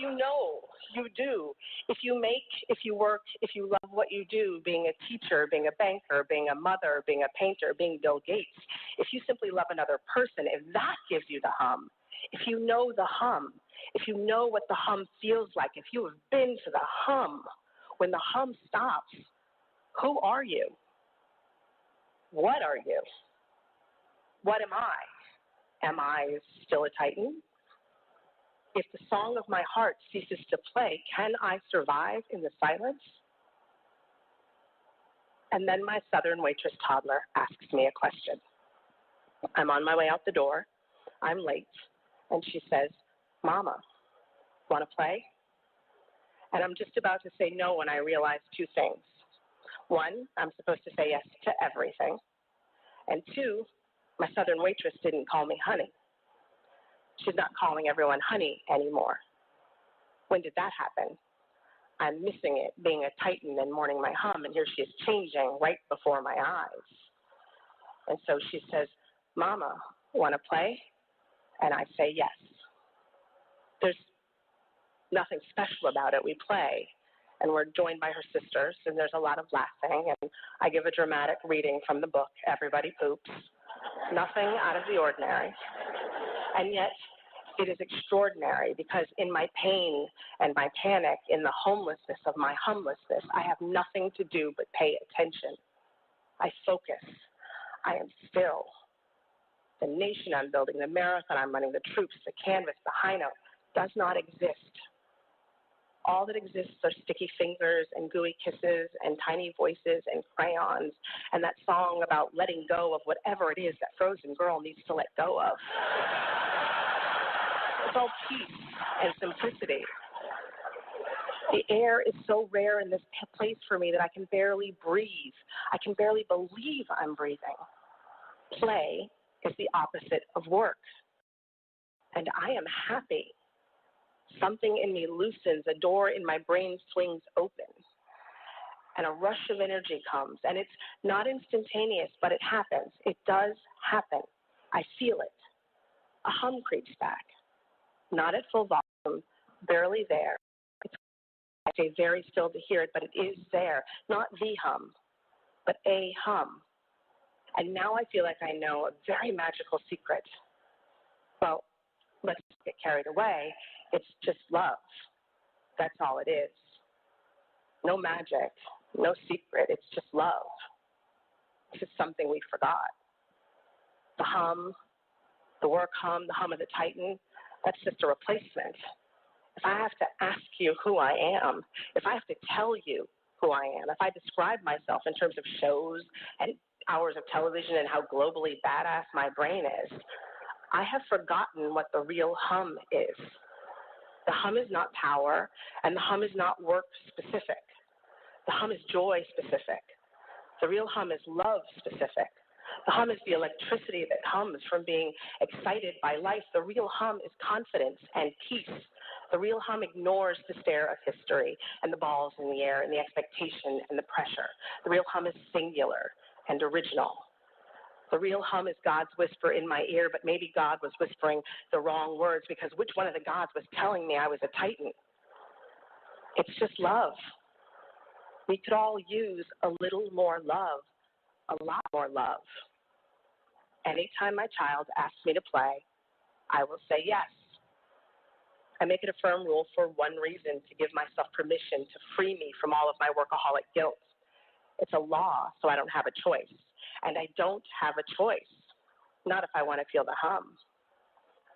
you know you do, if you make, if you work, if you love what you do, being a teacher, being a banker, being a mother, being a painter, being Bill Gates, if you simply love another person, if that gives you the hum, if you know the hum, if you know what the hum feels like, if you have been to the hum, when the hum stops, who are you? What are you? What am I? Am I still a Titan? If the song of my heart ceases to play, can I survive in the silence? And then my Southern waitress toddler asks me a question. I'm on my way out the door. I'm late. And she says, Mama, want to play? And I'm just about to say no when I realize two things. One, I'm supposed to say yes to everything. And two, my Southern waitress didn't call me honey. She's not calling everyone honey anymore. When did that happen? I'm missing it, being a Titan and mourning my hum, and here she is changing right before my eyes. And so she says, Mama, want to play? And I say yes. There's nothing special about it. We play, and we're joined by her sisters, and there's a lot of laughing, and I give a dramatic reading from the book, Everybody Poops. Nothing out of the ordinary. And yet, it is extraordinary because in my pain and my panic, in the homelessness of my humblessness, I have nothing to do but pay attention. I focus. I am still. The nation I'm building, the marathon I'm running, the troops, the canvas, the high note, does not exist. All that exists are sticky fingers and gooey kisses and tiny voices and crayons and that song about letting go of whatever it is that frozen girl needs to let go of. It's all peace and simplicity. The air is so rare in this place for me that I can barely breathe. I can barely believe I'm breathing. Play is the opposite of work. And I am happy. Something in me loosens, a door in my brain swings open, and a rush of energy comes. And it's not instantaneous, but it happens. It does happen. I feel it. A hum creeps back. Not at full volume, barely there. I stay very still to hear it, but it is there. Not the hum, but a hum. And now I feel like I know a very magical secret. Well, let's get carried away. It's just love. That's all it is. No magic, no secret. It's just love. This is something we forgot. The hum, the work hum, the hum of the Titan, that's just a replacement. If I have to ask you who I am, if I have to tell you who I am, if I describe myself in terms of shows and hours of television and how globally badass my brain is, I have forgotten what the real hum is. The hum is not power, and the hum is not work specific. The hum is joy specific. The real hum is love specific. The hum is the electricity that comes from being excited by life. The real hum is confidence and peace. The real hum ignores the stare of history and the balls in the air and the expectation and the pressure. The real hum is singular and original. The real hum is God's whisper in my ear, but maybe God was whispering the wrong words because which one of the gods was telling me I was a Titan? It's just love. We could all use a little more love, a lot more love. Anytime my child asks me to play, I will say yes. I make it a firm rule for one reason, to give myself permission to free me from all of my workaholic guilt. It's a law, so I don't have a choice. And I don't have a choice, not if I want to feel the hum.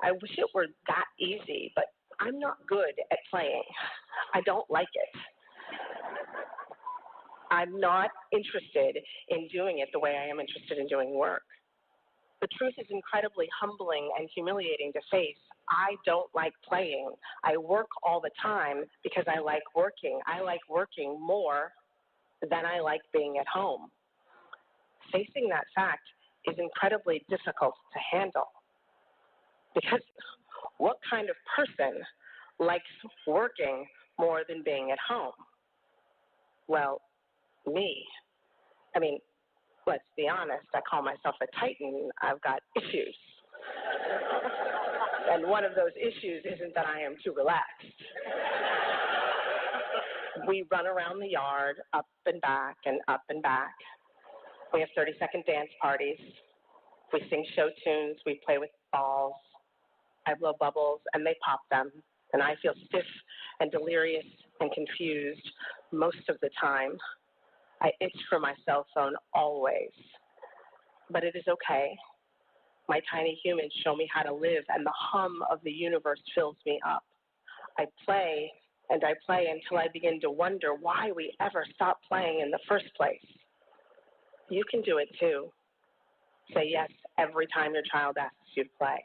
I wish it were that easy, but I'm not good at playing. I don't like it. I'm not interested in doing it the way I am interested in doing work. The truth is incredibly humbling and humiliating to face. I don't like playing. I work all the time because I like working. I like working more than I like being at home. Facing that fact is incredibly difficult to handle because what kind of person likes working more than being at home? Well, me. I mean, let's be honest, I call myself a Titan. I've got issues. And one of those issues isn't that I am too relaxed. We run around the yard, up and back and up and back. We have 30-second dance parties. We sing show tunes. We play with balls. I blow bubbles, and they pop them. And I feel stiff and delirious and confused most of the time. I itch for my cell phone always. But it is okay. My tiny humans show me how to live, and the hum of the universe fills me up. I play, and I play until I begin to wonder why we ever stopped playing in the first place. You can do it too. Say yes every time your child asks you to play.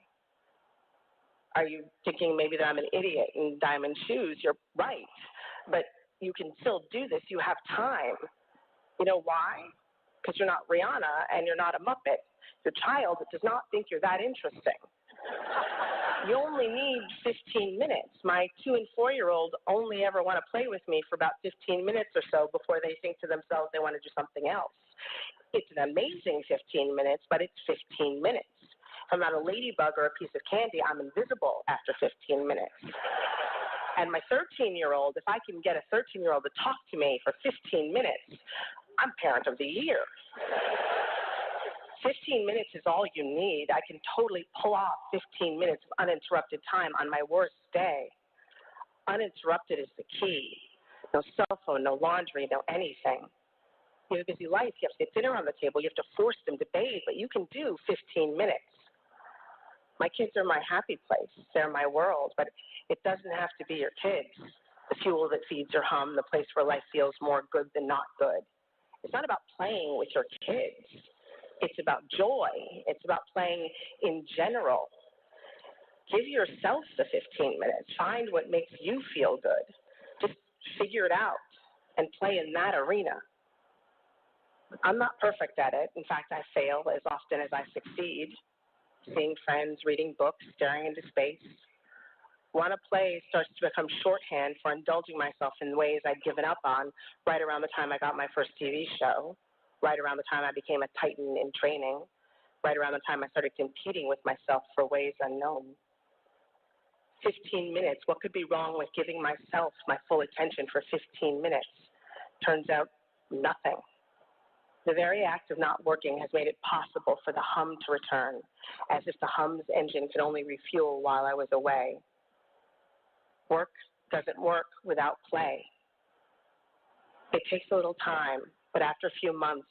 Are you thinking maybe that I'm an idiot in diamond shoes? You're right, but you can still do this. You have time. You know why? Because you're not Rihanna and you're not a Muppet. Your child does not think you're that interesting. You only need 15 minutes. My 2- and 4-year-old only ever want to play with me for about 15 minutes or so before they think to themselves they want to do something else. It's an amazing 15 minutes, but it's 15 minutes. If I'm not a ladybug or a piece of candy, I'm invisible after 15 minutes. And my 13-year-old, if I can get a 13-year-old to talk to me for 15 minutes, I'm parent of the year. 15 minutes is all you need. I can totally pull off 15 minutes of uninterrupted time on my worst day. Uninterrupted is the key. No cell phone, no laundry, no anything. You have a busy life. You have to get dinner on the table. You have to force them to bathe, but you can do 15 minutes. My kids are my happy place. They're my world, but it doesn't have to be your kids, the fuel that feeds your hum, the place where life feels more good than not good. It's not about playing with your kids. It's about joy. It's about playing in general. Give yourself the 15 minutes. Find what makes you feel good. Just figure it out and play in that arena. I'm not perfect at it. In fact, I fail as often as I succeed. Seeing friends, reading books, staring into space. Want to play starts to become shorthand for indulging myself in ways I'd given up on right around the time I got my first TV show, right around the time I became a titan in training, right around the time I started competing with myself for ways unknown. 15 minutes, what could be wrong with giving myself my full attention for 15 minutes? Turns out, nothing. The very act of not working has made it possible for the hum to return, as if the hum's engine could only refuel while I was away. Work doesn't work without play. It takes a little time, but after a few months,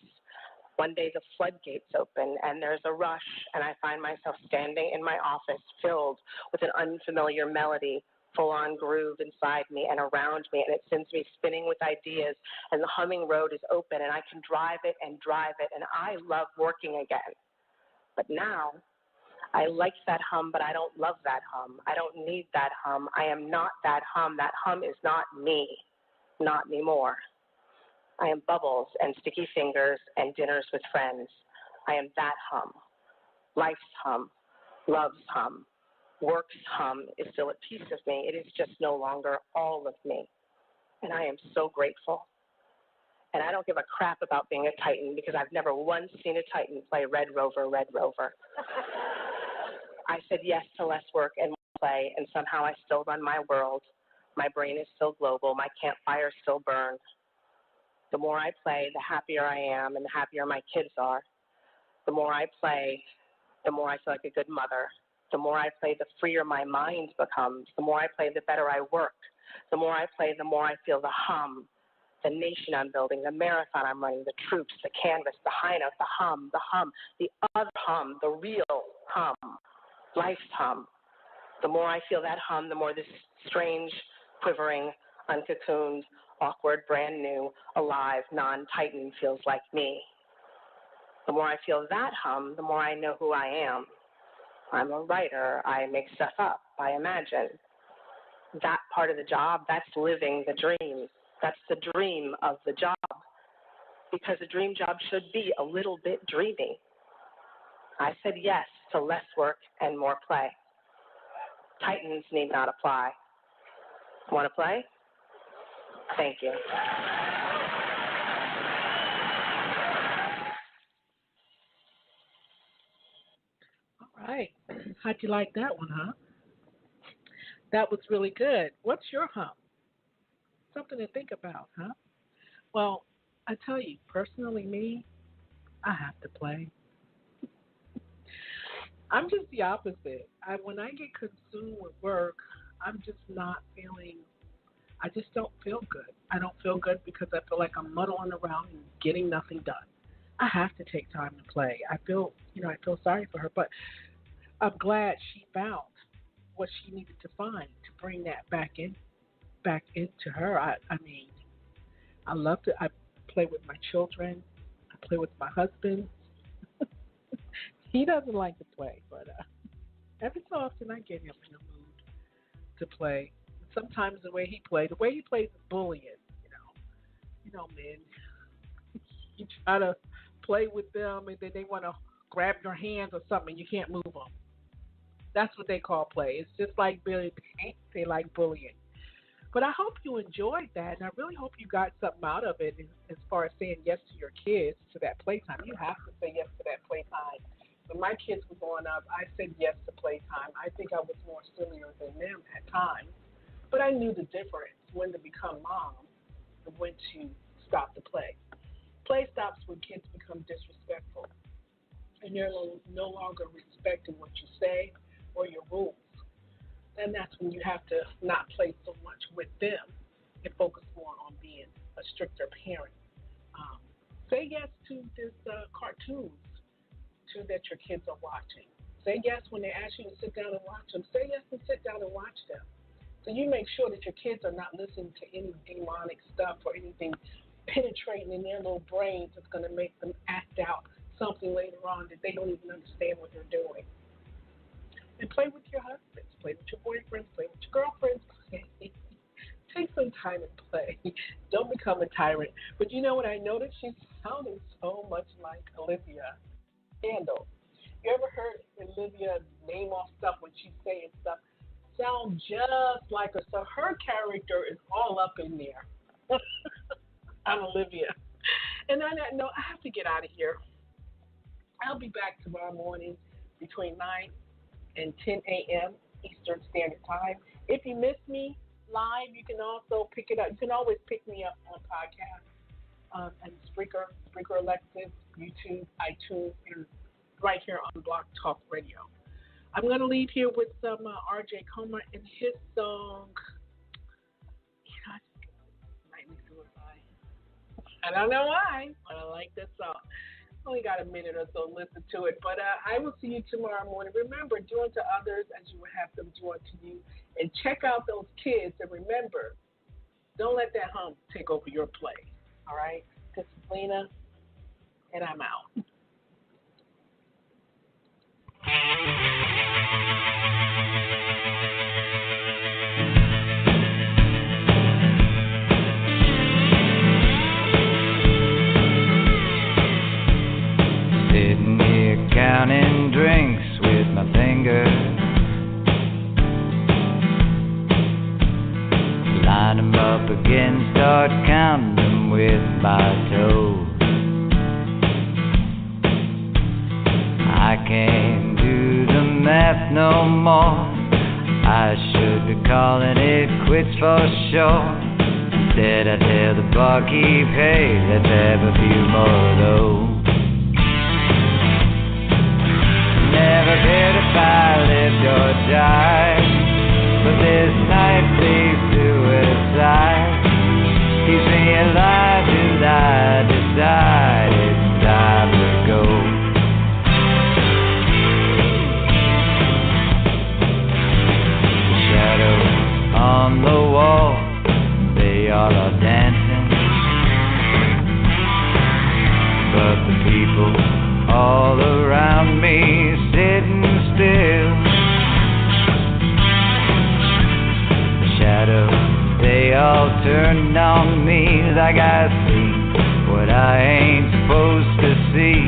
one day the floodgates open and there's a rush, and I find myself standing in my office filled with an unfamiliar melody, full-on groove inside me and around me, and it sends me spinning with ideas, and the humming road is open, and I can drive it, and I love working again. But now, I like that hum, but I don't love that hum. I don't need that hum. I am not that hum. That hum is not me, not anymore. I am bubbles and sticky fingers and dinners with friends. I am that hum. Life's hum, love's hum, work's hum is still a piece of me. It is just no longer all of me. And I am so grateful. And I don't give a crap about being a Titan because I've never once seen a Titan play Red Rover, Red Rover. I said yes to less work and more play, and somehow I still run my world. My brain is still global. My campfire still burns. The more I play, the happier I am and the happier my kids are. The more I play, the more I feel like a good mother. The more I play, the freer my mind becomes. The more I play, the better I work. The more I play, the more I feel the hum, the nation I'm building, the marathon I'm running, the troops, the canvas, the high note, the hum, the other hum, the real hum, life's hum. The more I feel that hum, the more this strange, quivering, uncocooned, awkward, brand new, alive, non-Titan feels like me. The more I feel that hum, the more I know who I am. I'm a writer. I make stuff up. I imagine. That part of the job, that's living the dream. That's the dream of the job. Because a dream job should be a little bit dreamy. I said yes to less work and more play. Titans need not apply. Want to play? Thank you. All right. How'd you like that one, huh? That was really good. What's your hump? Something to think about, huh? Well, I tell you, personally, me, I have to play. I'm just the opposite. When I get consumed with work, I'm just not feeling. I just don't feel good. I don't feel good because I feel like I'm muddling around and getting nothing done. I have to take time to play. I feel sorry for her, but I'm glad she found what she needed to find to bring that back into her. I mean, I love to. I play with my children. I play with my husband. He doesn't like to play, but every so often I get him in a mood to play. Sometimes the way he plays is bullying. Men. You try to play with them, and then they want to grab your hands or something. You can't move them. That's what they call play. It's just like Billy. They like bullying. But I hope you enjoyed that, and I really hope you got something out of it as far as saying yes to your kids, to that playtime. You have to say yes to that playtime. When my kids were growing up, I said yes to playtime. I think I was more sillier than them at times, but I knew the difference when to become mom and when to stop the play. Play stops when kids become disrespectful, and they're no longer respecting what you say or your rules. And that's when you have to not play so much with them and focus more on being a stricter parent. Um, Say yes to this cartoons too that your kids are watching. Say yes when they ask you to sit down and watch them. Say yes and sit down and watch them. So you make sure that your kids are not listening to any demonic stuff or anything penetrating in their little brains that's going to make them act out something later on that they don't even understand what they're doing. And play with your husbands, play with your boyfriends, play with your girlfriends. Take some time and play. Don't become a tyrant. But you know what I noticed? She's sounding so much like Olivia Scandal. You ever heard Olivia name off stuff when she's saying stuff? Sound just like her. So her character is all up in there. I'm Olivia. And on that note, I have to get out of here. I'll be back tomorrow morning between 9 and 10 a.m. Eastern Standard Time. If you miss me live, you can also pick it up. You can always pick me up on podcasts and Spreaker, Alexis, YouTube, iTunes, and right here on Blog Talk Radio. I'm going to leave here with some R.J. Comer and his song, Nightly Suicide. I don't know why, but I like this song. Only got a minute or so to listen to it, but I will see you tomorrow morning. Remember, do unto others as you would have them do unto you, and check out those kids, and remember, don't let that hump take over your play, all right? This is Lena, and I'm out. Sitting here counting drinks with my fingers, line them up again, start counting them with my toes. I can't do the math no more, I should be calling it quits for sure. Instead I tell the barkeep, hey, let's have a few more of those. Never cared if I lived or died, but this nightly suicide keeps me alive till I decide it's time to go. The shadows on the wall, they all are dancing, but the people all around me sitting still. The shadows, they all turned on me like I see what I ain't supposed to see.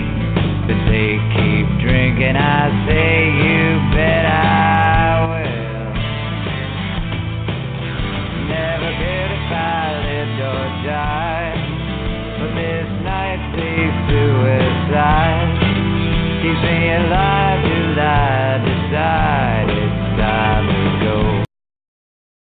But they keep drinking, I say you bet I will. Never cared if I lived or died, but this nightly suicide keeps me alive